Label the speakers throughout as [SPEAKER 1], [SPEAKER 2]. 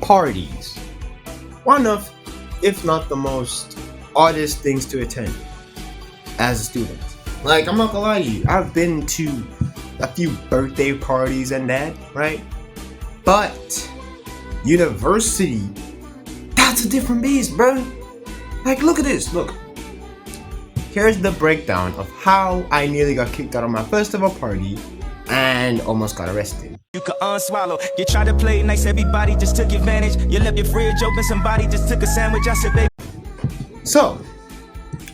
[SPEAKER 1] Parties. One of, if not the most oddest things to attend as a student. Like, I'm not gonna lie to you, I've been to a few birthday parties and that, right? But university, that's a different beast, bro. Like, look at this, look. Here's the breakdown of how I nearly got kicked out of my first ever party and almost got arrested.
[SPEAKER 2] You could unswallow. You tried to play nice, everybody just took advantage. You left your fridge open, somebody just took a sandwich. I said, baby.
[SPEAKER 1] So,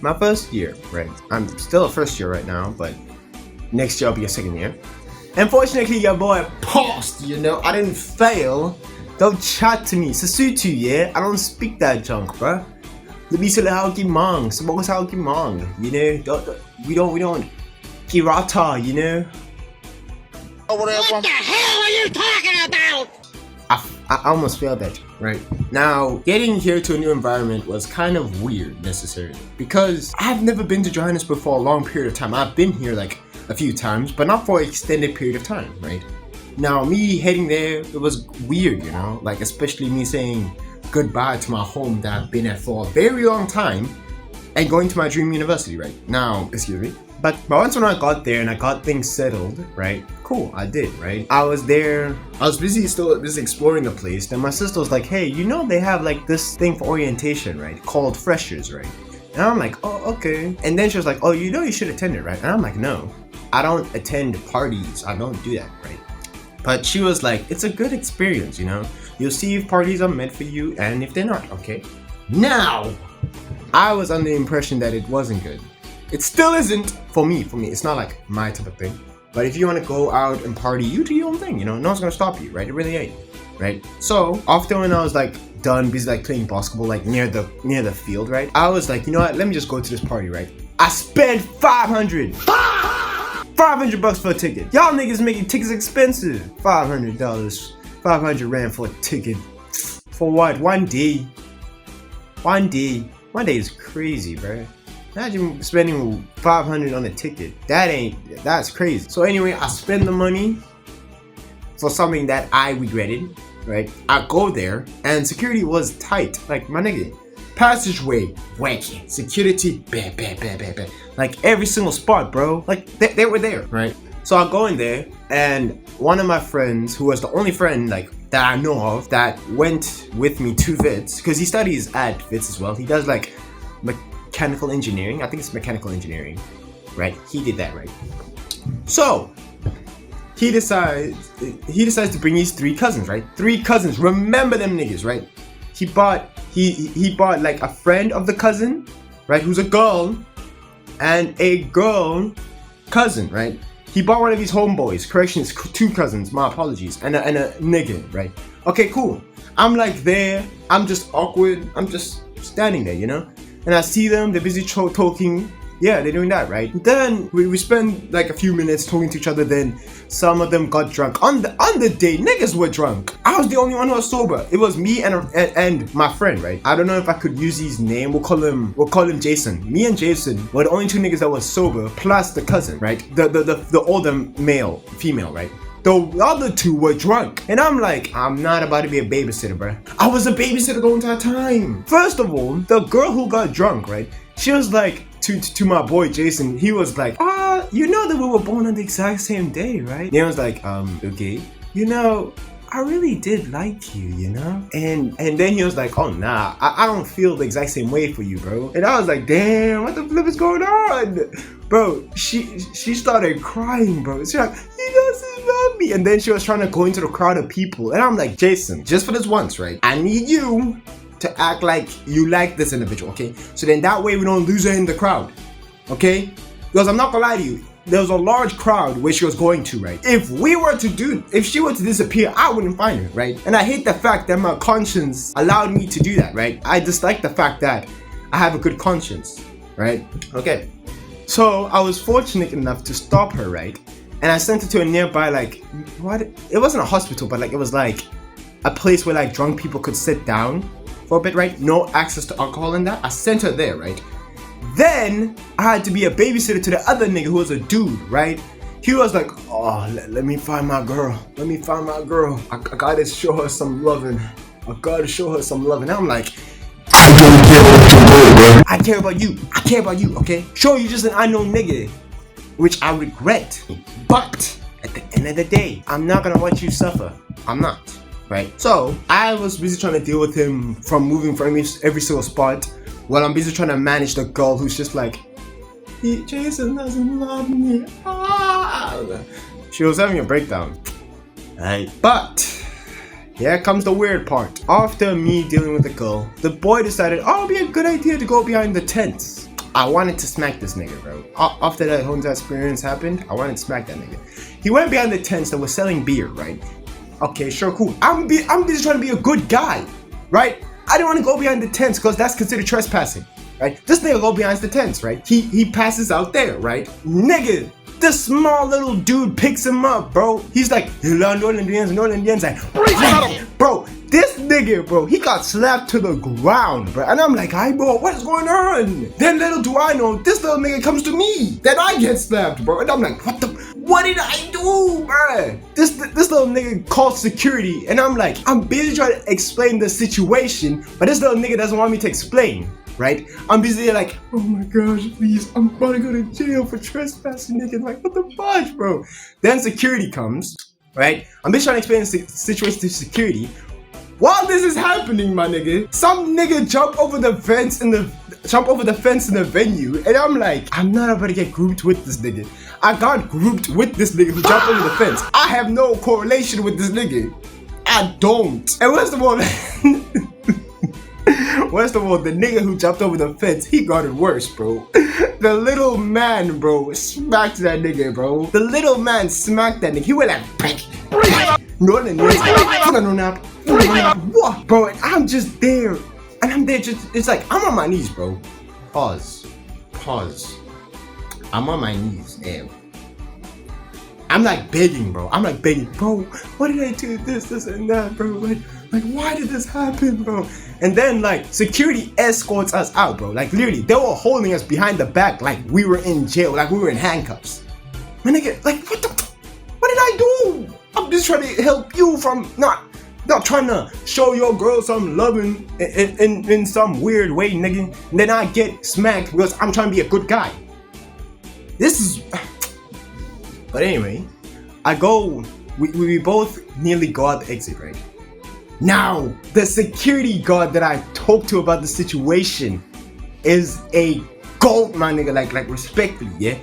[SPEAKER 1] my first year, right? I'm still a first year right now, but next year I'll be a second year. Unfortunately, your boy passed, you know? I didn't fail. Don't chat to me. Sasutu, yeah? I don't speak that junk, bruh. Lebih sila mang, semoga hauki mang, you know? We don't kirata, you know?
[SPEAKER 3] What the hell are you talking about?
[SPEAKER 1] I almost failed that, right? Now, getting here to a new environment was kind of weird, necessarily, because I've never been to Johannesburg for a long period of time. I've been here like a few times, but not for an extended period of time, right? Now, me heading there, it was weird, you know? Like, especially me saying goodbye to my home that I've been at for a very long time and going to my dream university, right? Now, excuse me. But once when I got there and I got things settled, right? Cool, I did, right? I was there, I was busy exploring the place. Then my sister was like, hey, you know they have like this thing for orientation, right? Called freshers, right? And I'm like, oh, okay. And then she was like, oh, you know you should attend it, right? And I'm like, no, I don't attend parties. I don't do that, right? But she was like, it's a good experience, you know? You'll see if parties are meant for you and if they're not, okay? Now, I was under the impression that it wasn't good. It still isn't for me. It's not like my type of thing. But if you want to go out and party, you do your own thing, you know? No one's gonna stop you, right? It really ain't, right? So, after when I was like done, busy like playing basketball, like near the field, right? I was like, you know what? Let me just go to this party, right? I spent $500 for a ticket. Y'all niggas making tickets expensive. $500, 500 rand for a ticket. For what? One day is crazy, bro. Imagine spending 500 on a ticket. That's crazy. So anyway, I spend the money for something that I regretted, right? I go there and security was tight. Like, my nigga, passageway, wacky. Security, bad. Like every single spot, bro. Like they were there, right? So I go in there and one of my friends, who was the only friend like that I know of that went with me to Wits, because he studies at Wits as well. He does like mechanical engineering. I think it's mechanical engineering, right? He did that, right? So he decides to bring his three cousins, right? Three cousins. Remember them niggas, right? He bought like a friend of the cousin, right? Who's a girl, and a girl cousin, right? He bought one of his homeboys. Correction, it's two cousins. My apologies. And a nigga, right? Okay, cool. I'm like there. I'm just awkward. I'm just standing there, you know? And I see them, they're busy talking. Yeah, they're doing that, right? Then we spend like a few minutes talking to each other. Then some of them got drunk. On the day, niggas were drunk. I was the only one who was sober. It was me and my friend, right? I don't know if I could use his name. We'll call him Jason. Me and Jason were the only two niggas that was sober, plus the cousin, right? The older female, right? The other two were drunk. And I'm like, I'm not about to be a babysitter, bro. I was a babysitter the entire time. First of all, the girl who got drunk, right? She was like, to my boy Jason, he was like, you know that we were born on the exact same day, right? And I was like, okay. You know, I really did like you, you know? And then he was like, oh nah, I don't feel the exact same way for you, bro. And I was like, damn, what the flip is going on? Bro, she started crying, bro. She's like, he doesn't love me. And then she was trying to go into the crowd of people. And I'm like, Jason, just for this once, right? I need you to act like you like this individual, okay? So then that way we don't lose her in the crowd, okay? Because I'm not gonna lie to you, there was a large crowd where she was going to, right? If she were to disappear, I wouldn't find her, right? And I hate the fact that my conscience allowed me to do that, right? I dislike the fact that I have a good conscience, right? Okay. So I was fortunate enough to stop her, right? And I sent her to a nearby, like, what? It wasn't a hospital, but like, it was like a place where like drunk people could sit down for a bit, right? No access to alcohol and that. I sent her there, right? Then I had to be a babysitter to the other nigga who was a dude, right? He was like, oh, let me find my girl. I gotta show her some loving. I gotta show her some love. And I'm like, I care about you. I care about you, okay? Sure, you're just an unknown nigga, which I regret. But at the end of the day, I'm not gonna watch you suffer. I'm not, right? So I was busy trying to deal with him from moving from every single spot, while I'm busy trying to manage the girl who's just like, Jason doesn't love me. Ah. She was having a breakdown. Right? But here comes the weird part. After me dealing with the girl, the boy decided, oh, it'd be a good idea to go behind the tents. I wanted to smack this nigga, bro. After that whole experience happened, I wanted to smack that nigga. He went behind the tents that was selling beer, right? Okay, sure, cool. I'm busy trying to be a good guy, right? I didn't want to go behind the tents because that's considered trespassing, right? This nigga go behind the tents, right? He passes out there, right? Nigga, this small little dude picks him up, bro. He's like, no Indians, like, bro, this nigga, bro, he got slapped to the ground, bro. And I'm like, hi, bro, what's going on? Then little do I know, this little nigga comes to me. Then I get slapped, bro. And I'm like, what did I do, bro? This little nigga called security. And I'm like, I'm busy trying to explain the situation, but this little nigga doesn't want me to explain. Right? I'm busy like, oh my gosh, please, I'm about to go to jail for trespassing, nigga. Like, what the fuck, bro? Then security comes, right? I'm busy trying to explain the situation to security. While this is happening, my nigga, some nigga jump over the fence in the venue, and I'm like, I'm not about to get grouped with this nigga. I got grouped with this nigga who jumped over the fence. I have no correlation with this nigga. I don't. And worst of all, the nigga who jumped over the fence, he got it worse, bro. The little man, bro, smacked that nigga, bro. The little man smacked that nigga. He went like, what, bro? And I'm just there, and I'm there just. It's like I'm on my knees, bro. Pause. I'm on my knees, damn. I'm like begging, bro. Bro. What did I do? This, and that, bro. Like, why did this happen, bro? And then, like, security escorts us out, bro. Like, literally, they were holding us behind the back like we were in jail, like we were in handcuffs. My nigga, like, what did I do? I'm just trying to help you from not trying to show your girl some loving in some weird way, nigga. And then I get smacked because I'm trying to be a good guy. This is... But anyway, we both nearly go out the exit, right? Now, the security guard that I talked to about the situation is a gold, my nigga, like respectfully, yeah?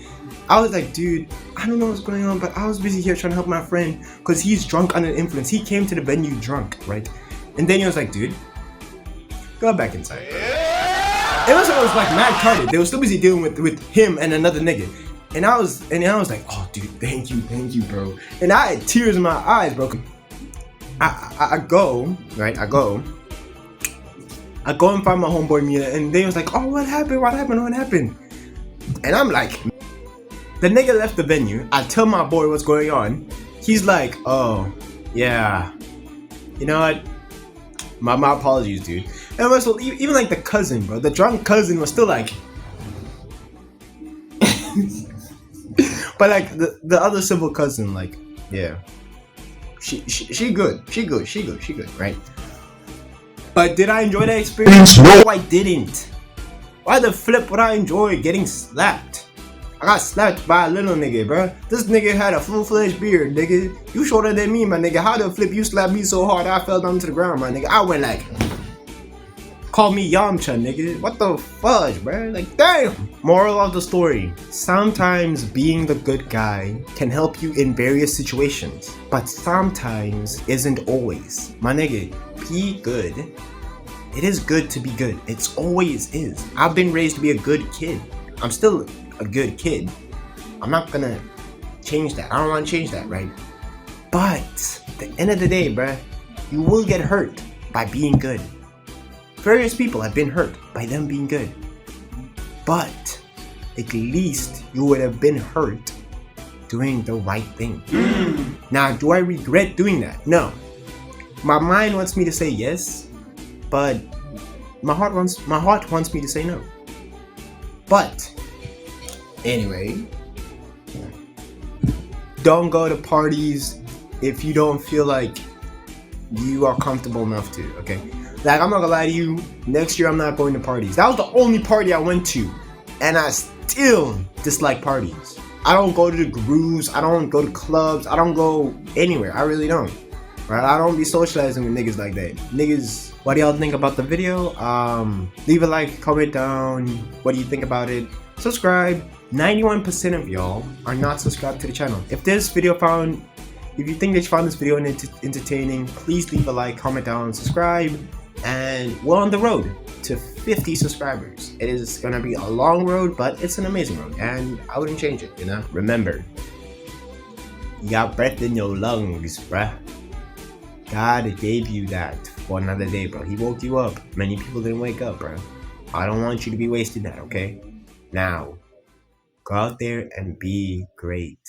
[SPEAKER 1] I was like, dude, I don't know what's going on, but I was busy here trying to help my friend because he's drunk under influence. He came to the venue drunk, right? And then he was like, dude, go back inside, bro. It was like mad carded. They were still busy dealing with him and another nigga. And I was like, oh, dude, thank you, bro. And I had tears in my eyes, bro. I go and find my homeboy Mila, and they was like, oh, what happened? And I'm like, the nigga left the venue. I tell my boy what's going on. He's like, oh, yeah, you know what? My apologies, dude. And also, even like the cousin, bro, the drunk cousin was still like, but like the other civil cousin, like, yeah. She good, right? But did I enjoy that experience? No, I didn't. Why the flip would I enjoy getting slapped? I got slapped by a little nigga, bro. This nigga had a full-fledged beard, nigga. You shorter than me, my nigga. How the flip you slapped me so hard I fell down to the ground, my nigga? I went like, call me Yamcha, nigga. What the fudge, bro? Like, damn. Moral of the story. Sometimes being the good guy can help you in various situations, but sometimes isn't always. My nigga, be good. It is good to be good. It's always is. I've been raised to be a good kid. I'm still a good kid. I'm not gonna change that. I don't want to change that, right? But at the end of the day, bruh, you will get hurt by being good. Various people have been hurt by them being good. But at least you would have been hurt doing the right thing. Now, do I regret doing that? No. My mind wants me to say yes, but my heart wants me to say no. But anyway, don't go to parties if you don't feel like you are comfortable enough to, okay? Like, I'm not gonna lie to you, next year I'm not going to parties. That was the only party I went to, and I still dislike parties. I don't go to the grooves, I don't go to clubs, I don't go anywhere, I really don't. Right? I don't be socializing with niggas like that. Niggas, what do y'all think about the video? Leave a like, comment down, what do you think about it? Subscribe. 91% of y'all are not subscribed to the channel. If you think that you found this video entertaining, please leave a like, comment down, subscribe, and we're on the road to 50 subscribers. It is gonna be a long road, but it's an amazing road, and I wouldn't change it, you know? Remember, you got breath in your lungs, bruh. God gave you that for another day, bro. He woke you up. Many people didn't wake up, bro. I don't want you to be wasting that, okay? Now, go out there and be great.